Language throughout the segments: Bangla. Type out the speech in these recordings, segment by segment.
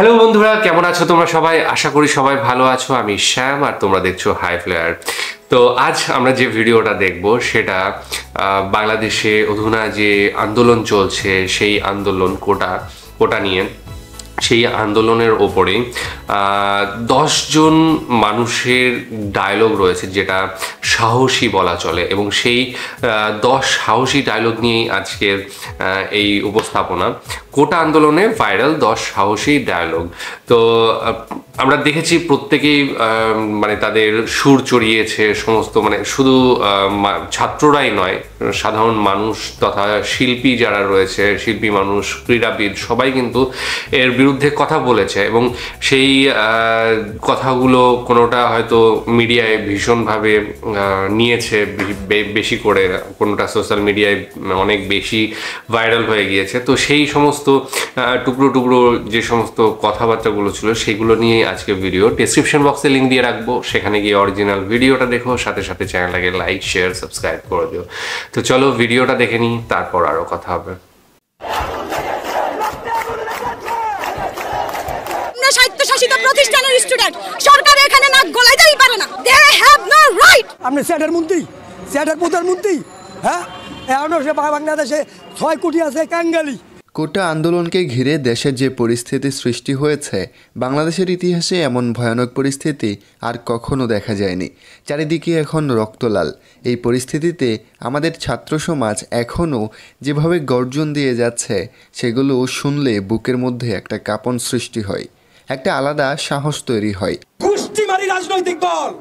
হ্যালো বন্ধুরা, কেমন আছো তোমরা সবাই? আশা করি সবাই ভালো আছো। আমি শ্যাম আর তোমরা দেখছো হাই ফ্লেয়ার। তো আজ আমরা যে ভিডিওটা দেখব সেটা বাংলাদেশে অধুনা যে আন্দোলন চলছে সেই আন্দোলন কোটা নিয়ে। সেই আন্দোলনের ওপরে 10 জন মানুষের ডায়লগ রয়েছে যেটা সাহসী বলা চলে, এবং সেই 10 সাহসী ডায়লগ নিয়েই আজকের এই উপস্থাপনা। কোটা আন্দোলনে ভাইরাল 10 সাহসী ডায়লগ। তো আমরা দেখেছি প্রত্যেকেই মানে তাদের সুর চড়িয়েছে সমস্ত, মানে শুধু ছাত্ররাই নয়, সাধারণ মানুষ তথা শিল্পী যারা রয়েছে, শিল্পী মানুষ, ক্রীড়াবিদ, সবাই কিন্তু এর বিরুদ্ধে কথা বলেছে। এবং সেই কথাগুলো কোনোটা হয়তো মিডিয়ায় ভীষণভাবে নিয়েছে বেশি করে, কোনোটা সোশ্যাল মিডিয়ায় অনেক বেশি ভাইরাল হয়ে গিয়েছে। তো সেই সমস্ত টুকরো টুকরো যে সমস্ত কথাবার্তাগুলো ছিল সেগুলো নিয়ে আজকে ভিডিও। ডেসক্রিপশন বক্সে লিঙ্ক দিয়ে রাখবো, সেখানে গিয়ে অরিজিনাল ভিডিওটা দেখো, সাথে সাথে চ্যানেলটাকে লাইক, শেয়ার, সাবস্ক্রাইব করে দিও। তো চলো ভিডিওটা দেখে নিই, তারপর আরও কথা হবে। স্বায়ত্তশাসিত প্রতিষ্ঠানের স্টুডেন্ট, সরকার এখানে নাক গলাইতেই পারে না। They have no right. আপনি স্যাটের মন্ত্রী, স্যাটের প্রধানমন্ত্রী, হ্যাঁ? এখনো সে বাংলাদেশে 6 কোটি আছে কাঙ্গালি। কোটা আন্দোলনকে ঘিরে দেশের যে পরিস্থিতি সৃষ্টি হয়েছে, বাংলাদেশের ইতিহাসে এমন ভয়ানক পরিস্থিতি আর কখনো দেখা যায়নি। চারিদিকে এখন রক্তলাল। এই পরিস্থিতিতে আমাদের ছাত্র সমাজ এখনও যেভাবে গর্জন দিয়ে যাচ্ছে, সেগুলো শুনলে বুকের মধ্যে একটা কাঁপন সৃষ্টি হয়, একটা আলাদা সাহস তৈরি হয়। গোষ্ঠীমারি রাজনৈতিক দল,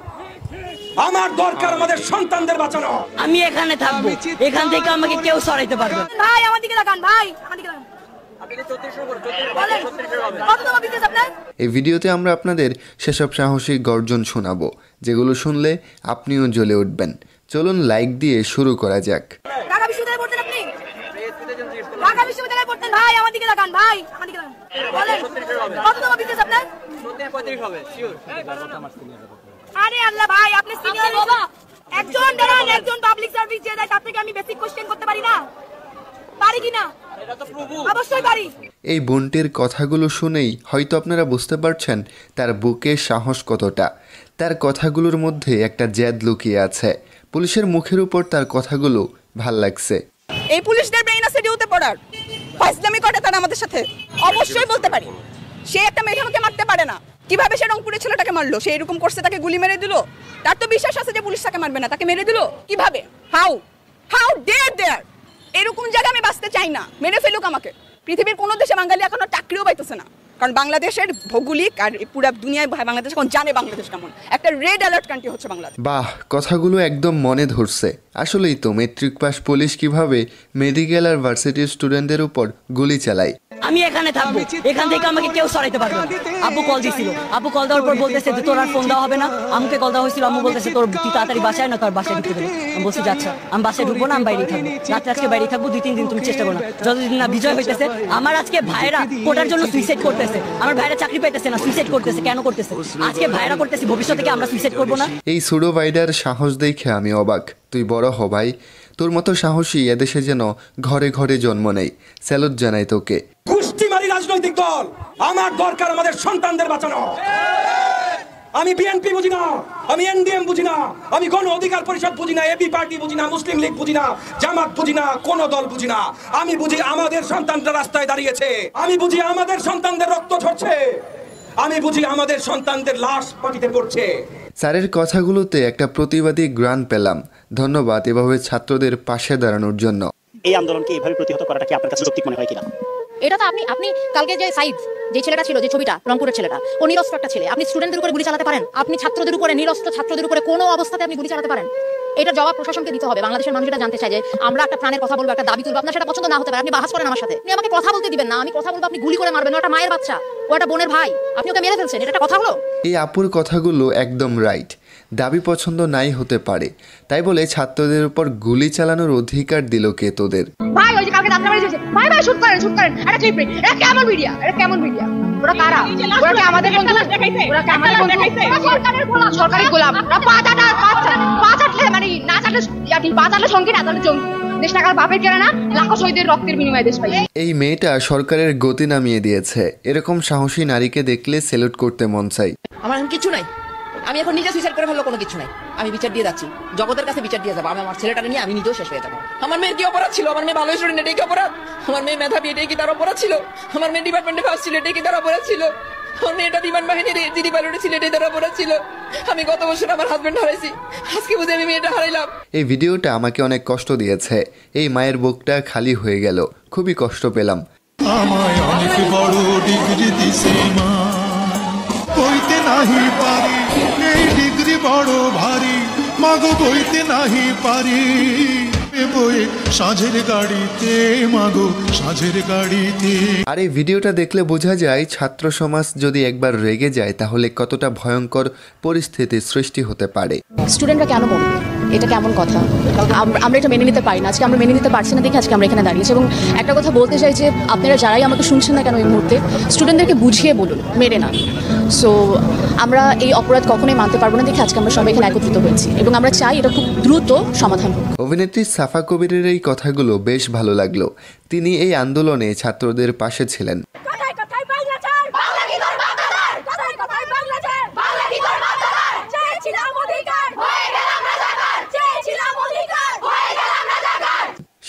আমার দরকার আমাদের সন্তানদের বাঁচানো। আমি এখানে থাকবো, এখান থেকে আমাকে কেউ সরাইতে পারবে না। ভাই আমার দিকে তাকান, ভাই আমার দিকে তাকান। এই ভিডিওতে আমরা আপনাদের সেসব সাহসী গর্জন শোনাবো, যেগুলো শুনলে আপনিও জ্বলে উঠবেন। চলুন লাইক দিয়ে শুরু করা যাক। ঢাকা বিশ্ববিদ্যালয়ে পড়তেন আপনি? ঢাকা বিশ্ববিদ্যালয়ে পড়তেন? ভাই আমার দিকে তাকান, ভাই আমার দিকে তাকান। বলেন কত টাকা বিজনেস আপনার? 35 হবে শিওর। আরে আল্লাহ ভাই, আপনি সিনিয়র বাবা। একজন পাবলিক সার্ভিস যে দেয় তার থেকে আমি বেসিক কোশ্চেন করতে পারি না? পারি কি না? এটা তো প্রভু, অবশ্যই পারি। এই বোনটির কথাগুলো শুনেই হয়তো আপনারা বুঝতে পারছেন তার বুকে সাহস কতটা। তার কথাগুলোর মধ্যে একটা জেদ লুকিয়ে আছে। পুলিশের মুখের উপর তার কথাগুলো ভাল লাগছে। এই পুলিশদের ব্রেইন আছে ডিউতে পড়ার, ফাইজলামি করে তারা আমাদের সাথে। অবশ্যই বলতে পারি, সে একটা মেধাকে মারতে পারে না। কিভাবে সে রংপুরের ছেলেটাকে মারলো? সে এরকম করছে, তাকে গুলি মেরে দিল। তার তো বিশ্বাস আছে যে পুলিশ তাকে মারবে না, তাকে মেরে দিল। কিভাবে? হাউ ডেয়ার দেয়ার? এরকম জায়গায় আমি বাঁচতে চাই না, মেরে ফেলুক আমাকে। পৃথিবীর কোনো দেশে বাঙালি এখনো চাকরিও পাইতেছে না, কারণ বাংলাদেশের ভৌগোলিক আর পুরো দুনিয়ায় বাংলাদেশ এখন জানে বাংলাদেশ কেমন একটা রেড অ্যালার্ট কান্ট্রি হচ্ছে বাংলাদেশ। বাহ, কথাগুলো একদম মনে ধরছে। আসলেই তো মেট্রিক পাস পুলিশ কিভাবে মেডিকেল আর ভার্সিটির স্টুডেন্টদের উপর গুলি চালায়। আমি এখানে থাকবো, এখান থেকে আমাকে কেউ সরাইতে পারবে না। আব্বু কল দিছিল, আব্বু কল দেওয়ার পর বলতেছে যে তোর আর ফোন দেওয়া হবে না। আমাকে কল দেওয়া হয়েছিল, আম্মু বলতেছে তোর তুই তাড়াতাড়ি বাসায় না, তোর বাসায় ঢুকতে দেবে। আমি বলছি যাচ্ছা, আমি বাসায় ঢুকবো না, আমি বাইরেই থাকবো। রাত্রে আজকে বাইরেই থাকবো, 2-3 দিন তুমি চেষ্টা করো না। যতদিন না বিজয় হইতেছে। আমার আজকে ভাইরা কোটার জন্য সুইসাইড করতেছে, আমার ভাইরা চাকরি পাইতেছে না, সুইসাইড করতেছে। কেন করতেছে? আজকে ভাইরা করতেছি, ভবিষ্যতে কি আমরা সুইসাইড করবো না? এই সুডো ভাইডার সাহস দেখে আমি অবাক। তুই বড় হ ভাই, তোর মতো সাহসী এদেশে যেন ঘরে ঘরে জন্ম নেই। স্যালুট জানাই তোকে। গোষ্ঠীমারি রাজনৈতিক দল, আমার দরকার আমাদের সন্তানদের বাঁচানো। আমি বিএনপি বুঝি না, আমি এনডিএম বুঝি না, আমি গণ অধিকার পরিষদ বুঝি না, এবি পার্টি বুঝি না, মুসলিম লীগ বুঝি না, জামাত বুঝি না, কোন দল বুঝি না। আমি বুঝি আমাদের সন্তানরা রাস্তায় দাঁড়িয়েছে, আমি বুঝি আমাদের সন্তানদের রক্ত ঝরছে, আমি বুঝি আমাদের সন্তানদের লাশ মাটিতে পড়ছে। স্যারের কথাগুলোতে একটা প্রতিবাদী গ্রান পেলাম। ধন্যবাদ এভাবে ছাত্রদের পাশে দাঁড়ানোর জন্য। এই আন্দোলনকে এভাবে প্রতিহত করাটা কি আপনার কাছে যৌক্তিক মনে হয় কিনা? এটা তো আপনি কালকে যে সাইদ যে ছেলেটা ছিল, যে ছবিটা রংপুরের ছেলেটা, ও নিরস্ত্র একটা ছেলে। আপনি স্টুডেন্টদের উপরে গুলি চালাতে পারেন? আপনি ছাত্রদের উপরে, নিরস্ত্র ছাত্রদের উপরে কোনো অবস্থাতে আপনি গুলি চালাতে পারেন? এটা জবাব প্রশাসনকে দিতে হবে। বাংলাদেশের মানুষ এটা জানতে চায় যে আমরা একটা প্রাণের কথা বলবো, একটা দাবি তুলবো। আপনার সেটা পছন্দ না হতে পারে, আপনি বাহাস করেন আমার সাথে, আপনি আমাকে কথা বলতে দিবেন না। আমি কথা বলবো, আপনি গুলি করে মারবেন। ওটা মায়ের বাচ্চা, ও একটা বোনের ভাই, আপনি ওকে মেরে ফেলছেন। এটা একটা কথা হলো? এই আপুর কথাগুলো একদম রাইট। দাবি পছন্দ নাই হতে পারে, তাই বলে ছাত্রদের উপর গুলি চালানোর অধিকার দিল কে তোদের? ভাই ওই যে কালকে দাঁতটা মেরে দিয়েছে, ভাই শুট করেন। এটা ক্লিপ রে, এটা কেমন মিডিয়া? ওরা কারা? ওরা কি আমাদের বন্ধু? ওরা কি আমাদের বন্ধু? সরকারের গোলাম, সরকারি গোলাম। পাঁচাটলে মানে না চাটলে পা চাটলে সঙ্গী না, তাহলে জঙ্গি। দেশ টাকার বাপের কেনা না, লাখো শহীদের রক্তের বিনিময়ে দেশ পাই। এই মেয়েটা সরকারের গতি নামিয়ে দিয়েছে। এরকম সাহসী নারীকে দেখলে স্যালুট করতে মন চাই। আমার এখন কিছু নাই, আমি এখন নিজে সুইসাইড করে ফেললো, কোনো কিছু নাই। আমি বিচার দিয়ে যাচ্ছি, জগতের কাছে বিচার দিয়ে যাবো। আমি আমার ছেলেটাকে নিয়ে আমি নিজেও শেষ হয়ে যাবো। আমার মেয়ের কি অপরাধ ছিল? আমার মেয়ে ভালো স্টুডেন্ট, এটাই কি অপরাধ? আমার মেয়ে মেধাবী, এটাই কি তার অপরাধ ছিল? আমার মেয়ে ডিপার্টমেন্টে ফার্স্ট ছিল, এটাই কি তার অপরাধ ছিল? আমার মেয়েটা বিমান বাহিনীর দিদি পাইলট ছিল, এটাই তার অপরাধ ছিল? আমি গত বছর আমার হাজবেন্ড হারাইছি, আজকে বুঝে আমি মেয়েটা হারাইলাম। এই ভিডিওটা আমাকে অনেক কষ্ট দিয়েছে। এই মায়ের বুকটা খালি হয়ে গেল, খুবই কষ্ট পেলাম। আমায় অনেক বড় ডিগ্রি দিছে মা, বইতে নাহি পারি, এই ডিগ্রি বড় ভারী, মাগো বইতে নাহি পারি। বই সাঁঝের গাড়িতে, মাগো সাঁঝের গাড়িতে। আর এই ভিডিওটা দেখলে বোঝা যায় ছাত্র সমাজ যদি একবার রেগে যায় তাহলে কতটা ভয়ঙ্কর পরিস্থিতির সৃষ্টি হতে পারে। স্টুডেন্টরা কেন বলবে? এটা কেমন কথা? আমরা এটা মেনে নিতে পারি না। আজকে আমরা মেনে নিতে পারছি না দেখে আজকে আমরা এখানে দাঁড়িয়েছি। এবং একটা কথা বলতে চাই যে আপনারা যারাই আমাকে শুনছেন না কেন এই মুহূর্তে, স্টুডেন্টদেরকে বুঝিয়ে বলুন, মেরে না। সো আমরা এই অপরাধ কখনোই মানতে পারবো না দেখে আজকে আমরা সবাই এখানে একত্রিত হয়েছি এবং আমরা চাই এটা খুব দ্রুত সমাধান হোক। অভিনেত্রী সাফা কবিরের এই কথাগুলো বেশ ভালো লাগলো। তিনি এই আন্দোলনে ছাত্রদের পাশে ছিলেন।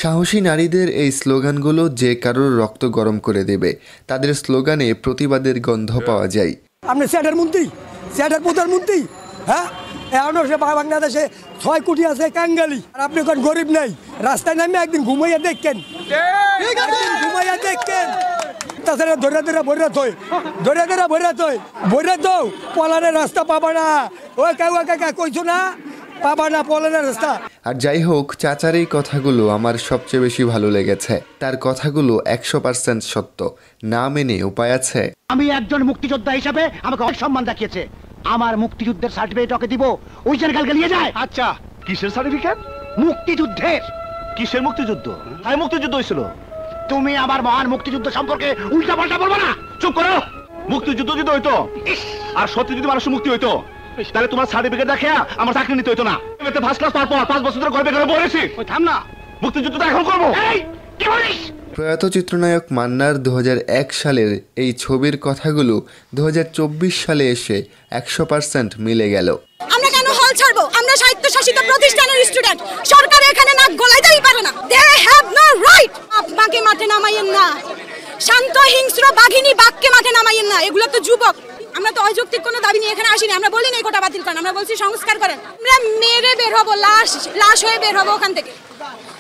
সাহসী নারীদের এই স্লোগানগুলো যে কারোর রক্ত গরম করে দেবে। তাদের স্লোগানে প্রতিবাদের গন্ধ পাওয়া যায়। আপনি স্যাটের মন্ত্রী, স্যাটের প্রধানমন্ত্রী, হ্যাঁ? এখন বাংলাদেশে 6 কোটি আছে কাঙ্গালি, আর আপনি কোন গরিব নাই। রাস্তায় নামে একদিন ঘুমাইয়া দেখেন, ঘুমাইয়া দেখেন। তাছাড়া ধরে ধরে ভরে থই, ধরে ধরে ভরে তো পলানের রাস্তা পাবা না। ওই কাকা কইছো না, পাবা না পলানের রাস্তা। আর যাই হোক, চাচার এই কথাগুলো আমার সবচেয়ে বেশি ভালো লেগেছে। তার কথাগুলো 100% সত্য। না মেনে উপায় আছে? আমি একজন মুক্তিযোদ্ধা হিসাবে আমাকে অনেক সম্মান দেখিয়েছে। আমার মুক্তিযুদ্ধের সার্টিফিকেট ওকে দিব, ওই জায়গায় কালকে নিয়ে যায়। আচ্ছা, কিসের সার্টিফিকেট? মুক্তিযুদ্ধের। কিসের মুক্তিযুদ্ধ? তাই মুক্তিযুদ্ধ হয়েছিল? তুমি আমার মহান মুক্তিযুদ্ধ সম্পর্কে উল্টা পাল্টা বলবো না। চুপ করো। মুক্তিযুদ্ধ যদি হইতো আর সত্যি যদি মানুষের মুক্তি হইতো তাহলে তোমার সার্টিফিকেট দেখে আমার চাকরি নিতে হইতো না। ফার্স্ট ক্লাস পাওয়ার পর 5 বছর ধরে ঘরে বেকার বলেছি। থাম না, মুক্তিযুদ্ধ তো এখন করবো। কি বলিস? প্রয়াত চিত্রনায়ক মান্নার 2001 সালের এই ছবির কথাগুলো 2024 সালে এসে 100% মিলে গেল। আমরা কেন হল ছাড়বো? আমরা স্বায়ত্তশাসিত প্রতিষ্ঠানের স্টুডেন্ট। সরকার এখানে নাক গলাইতেই পারে না। They have no right. আপনাকে মাঠে নামাইয়েন না। শান্ত হিংস্র বাঘিনী বাঘকে মাঠে নামাইয়েন না। এগুলো তো যুবক। আমরা তো অযৌক্তিক কোনো দাবি নিয়ে এখানে আসিনি। আমরা বলিনি এই কোটা বাতিল করেন, আমরা বলছি সংস্কার করেন। আমরা মেরে বের হবো, লাশ হয়ে বের হবো ওখান থেকে।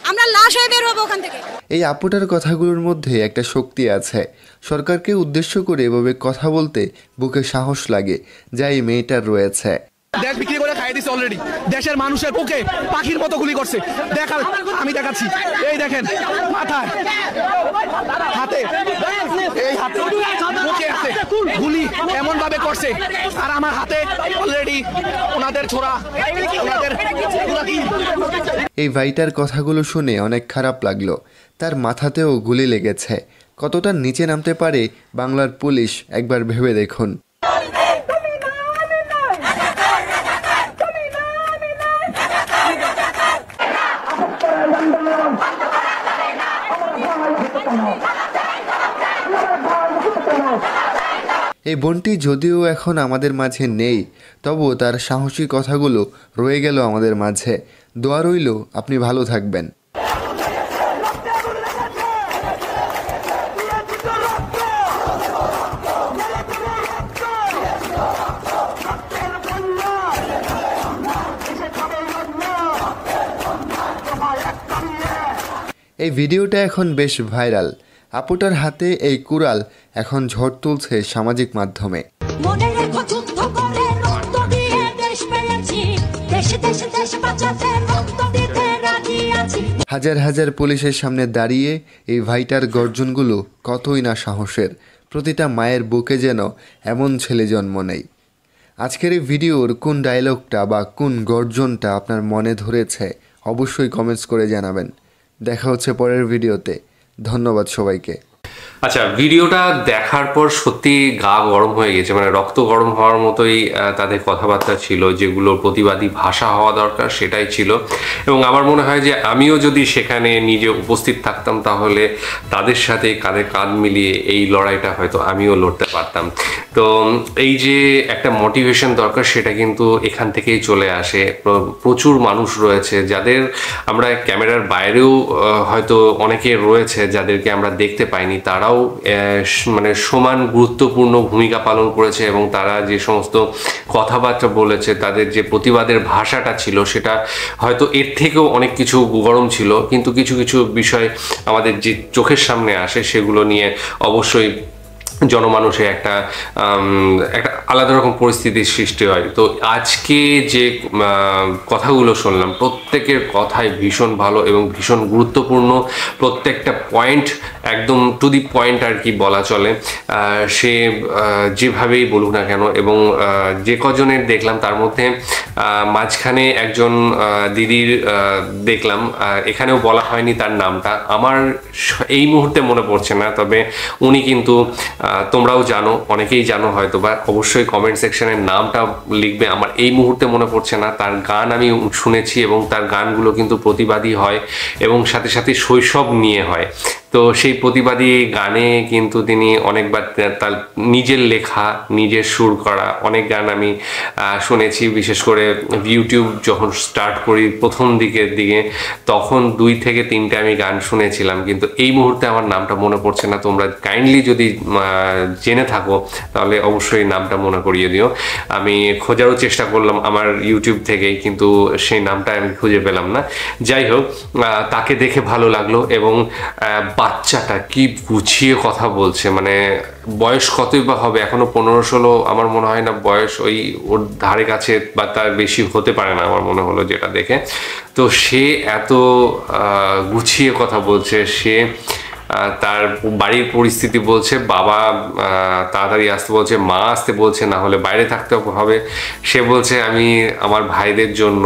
আমরা লাশ হয়ে বের হবো ওখান থেকে। এই আপুটার কথাগুলোর মধ্যে একটা শক্তি আছে। সরকারকে উদ্দেশ্য করে এভাবে কথা বলতে বুকে সাহস লাগে, যা এই মেয়েটার রয়েছে। দেশ বিক্রি করে খাইয়ে দিছে অলরেডি। দেশের মানুষের বুকে পাখির মতো গুলি করছে। দেখাল, আমি দেখাচ্ছি। এই দেখেন, মাথায়, হাতে, এই হাতে বুকে আছে গুলি, এমন ভাবে করছে। আর আমার হাতে অলরেডি ওনাদের ছোড়া, ওনাদের গুলাকি। এই ভাইটার কথাগুলো শুনে অনেক খারাপ লাগলো। তার মাথাতেও গুলি লেগেছে। কতটা নিচে নামতে পারে বাংলার পুলিশ একবার ভেবে দেখুন। এই বোনটি যদিও এখন আমাদের মাঝে নেই, তবুও তার সাহসী কথাগুলো রয়ে গেল আমাদের মাঝে। দোয়া রইল আপনি ভালো থাকবেন। এই ভিডিওটা এখন বেশ ভাইরাল। আপুটার হাতে এই কুড়াল এখন ঝড় তুলছে সামাজিক মাধ্যমে। হাজার হাজার পুলিশের সামনে দাঁড়িয়ে এই ভাইটার গর্জনগুলো কতই না সাহসের। প্রতিটা মায়ের বুকে যেন এমন ছেলে জন্ম নেই। আজকের এই ভিডিওর কোন ডায়লগটা বা কোন গর্জনটা আপনার মনে ধরেছে অবশ্যই কমেন্টস করে জানাবেন। দেখা হচ্ছে পরের ভিডিওতে। ধন্যবাদ সবাইকে। আচ্ছা, ভিডিওটা দেখার পর সত্যি গা গরম হয়ে গেছে, মানে রক্ত গরম হওয়ার মতোই তাদের কথাবার্তা ছিল। যেগুলো প্রতিবাদী ভাষা হওয়া দরকার সেটাই ছিল, এবং আমার মনে হয় যে আমিও যদি সেখানে নিজে উপস্থিত থাকতাম তাহলে তাদের সাথে কাঁধে কাঁধ মিলিয়ে এই লড়াইটা হয়তো আমিও লড়তে পারতাম। তো এই যে একটা মোটিভেশন দরকার সেটা কিন্তু এখান থেকেই চলে আসে। প্রচুর মানুষ রয়েছে যাদের আমরা ক্যামেরার বাইরেও হয়তো অনেকে রয়েছে যাদেরকে আমরা দেখতে পাইনি, তারাও মানে সমান গুরুত্বপূর্ণ ভূমিকা পালন করেছে, এবং তারা যে সমস্ত কথাবার্তা বলেছে, তাদের যে প্রতিবাদের ভাষাটা ছিল সেটা হয়তো এর থেকেও অনেক কিছু গরম ছিল, কিন্তু কিছু কিছু বিষয় আমাদের যে চোখের সামনে আসে সেগুলো নিয়ে অবশ্যই জনমানুষে একটা আলাদা রকম পরিস্থিতির সৃষ্টি হয়। তো আজকে যে কথাগুলো শুনলাম প্রত্যেকের কথাই ভীষণ ভালো এবং ভীষণ গুরুত্বপূর্ণ। প্রত্যেকটা পয়েন্ট একদম টু দি পয়েন্ট আর কি বলা চলে, সে যেভাবেই বলুক না কেন। এবং যে কজনের দেখলাম তার মধ্যে মাঝখানে একজন দিদির দেখলাম, এখানেও বলা হয়নি তার নামটা, আমার এই মুহূর্তে মনে পড়ছে না, তবে উনি কিন্তু তোমরাও জানো, অনেকেই জানো হয়তো বা, অবশ্যই কমেন্ট সেকশনের নামটা লিখবে। আমার এই মুহূর্তে মনে পড়ছে না। তার গান আমি শুনেছি এবং তার গানগুলো কিন্তু প্রতিবাদী হয় এবং সাথে সাথে শৈশব নিয়ে হয়। তো সেই প্রতিবাদী গানে কিন্তু তিনি অনেকবার তার নিজের লেখা, নিজের সুর করা অনেক গান আমি শুনেছি। বিশেষ করে ইউটিউব যখন স্টার্ট করি প্রথম দিকে তখন 2 থেকে 3টে আমি গান শুনেছিলাম, কিন্তু এই মুহূর্তে আমার নামটা মনে পড়ছে না। তোমরা কাইন্ডলি যদি জেনে থাকো তাহলে অবশ্যই নামটা মনে করিয়ে দিও। আমি খোঁজারও চেষ্টা করলাম আমার ইউটিউব থেকেই, কিন্তু সেই নামটা আমি খুঁজে পেলাম না। যাই হোক, তাকে দেখে ভালো লাগলো। এবং বাচ্চাটা কি গুছিয়ে কথা বলছে, মানে বয়স কতই বা হবে, এখনো 15-16 আমার মনে হয় না বয়স, ওই ওর ধারে কাছে বা তার বেশি হতে পারে না আমার মনে হলো যেটা দেখে। তো সে এত গুছিয়ে কথা বলছে, সে তার বাড়ির পরিস্থিতি বলছে, বাবা তাড়াতাড়ি আসতে বলছে, মা আসতে বলছে, না হলে বাইরে থাকতে হবে। সে বলছে আমি আমার ভাইদের জন্য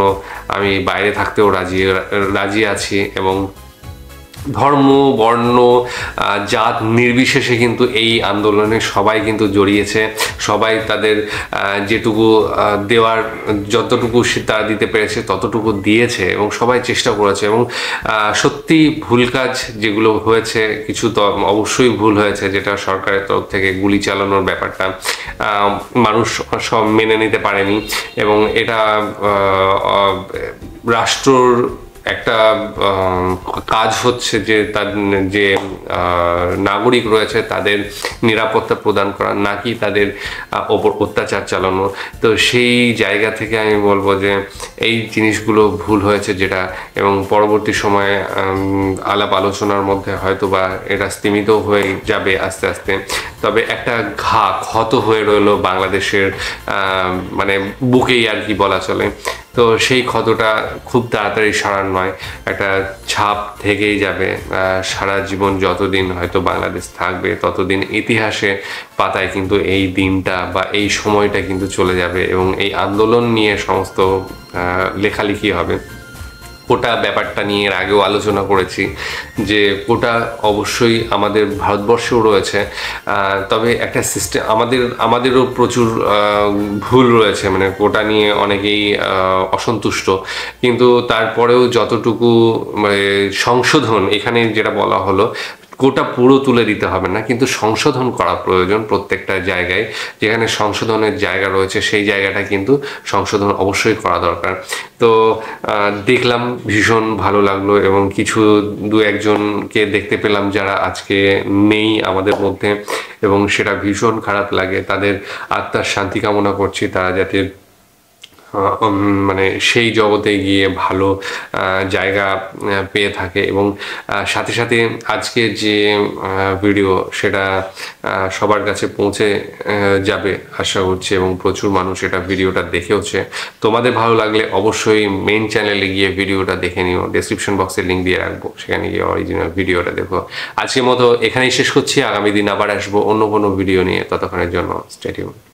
আমি বাইরে থাকতেও রাজি আছি। এবং ধর্ম, বর্ণ, জাত নির্বিশেষে কিন্তু এই আন্দোলনে সবাই কিন্তু জড়িয়েছে। সবাই তাদের যেটুকু দেওয়ার, যতটুকু তারা দিতে পেরেছে ততটুকু দিয়েছে এবং সবাই চেষ্টা করেছে। এবং সত্যি ভুল কাজ যেগুলো হয়েছে, কিছু তো অবশ্যই ভুল হয়েছে, যেটা সরকারের তরফ থেকে গুলি চালানোর ব্যাপারটা মানুষ সব মেনে নিতে পারেনি। এবং এটা রাষ্ট্রর একটা কাজ হচ্ছে যে তার যে নাগরিক রয়েছে তাদের নিরাপত্তা প্রদান করা, নাকি তাদের ওপর অত্যাচার চালানো। তো সেই জায়গা থেকে আমি বলবো যে এই জিনিসগুলো ভুল হয়েছে যেটা, এবং পরবর্তী সময়ে আলাপ আলোচনার মধ্যে হয়তো বা এটা স্তীমিত হয়ে যাবে আস্তে আস্তে। তবে একটা ক্ষত হয়ে রইলো বাংলাদেশের মানে বুকেই আর কি বলা চলে। তো সেই ক্ষতটা খুব তাড়াতাড়ি সারার নয়, একটা ছাপ থেকেই যাবে সারা জীবন। যতদিন হয়তো বাংলাদেশ থাকবে ততদিন ইতিহাসে পাতায় কিন্তু এই দিনটা বা এই সময়টা কিন্তু চলে যাবে, এবং এই আন্দোলন নিয়ে সমস্ত লেখালেখি হবে। কোটা ব্যাপারটা নিয়ে এর আগেও আলোচনা করেছি যে কোটা অবশ্যই আমাদের ভারতবর্ষেও রয়েছে, তবে একটা সিস্টেম আমাদেরও প্রচুর ভুল রয়েছে, মানে কোটা নিয়ে অনেকেই অসন্তুষ্ট। কিন্তু তারপরেও যতটুকু সংশোধন, এখানে যেটা বলা হলো, কোটা পুরো তুলে দিতে হবে না, কিন্তু সংশোধন করা প্রয়োজন প্রত্যেকটা জায়গায়। যেখানে সংশোধনের জায়গা রয়েছে সেই জায়গাটা কিন্তু সংশোধন অবশ্যই করা দরকার। তো দেখলাম, ভীষণ ভালো লাগলো, এবং কিছু 2-1জনকে দেখতে পেলাম যারা আজকে নেই আমাদের মধ্যে, এবং সেটা ভীষণ খারাপ লাগে। তাদের আত্মার শান্তি কামনা করছি, তারা যাতে মানে সেই জগতে গিয়ে ভালো জায়গা পেয়ে থাকে। এবং সাথে সাথে আজকে যে ভিডিও সেটা সবার কাছে পৌঁছে যাবে আশা করছি, এবং প্রচুর মানুষ এটা ভিডিওটা দেখেওছে। তোমাদের ভালো লাগলে অবশ্যই মেইন চ্যানেলে গিয়ে ভিডিওটা দেখে নিও, ডেসক্রিপশন বক্সে লিঙ্ক দিয়ে রাখবো, সেখানে গিয়ে অরিজিনাল ভিডিওটা দেখো। আজকের মতো এখানেই শেষ করছি, আগামী দিন আবার আসবো অন্য কোনো ভিডিও নিয়ে। ততক্ষণের জন্য স্টে টিউনড।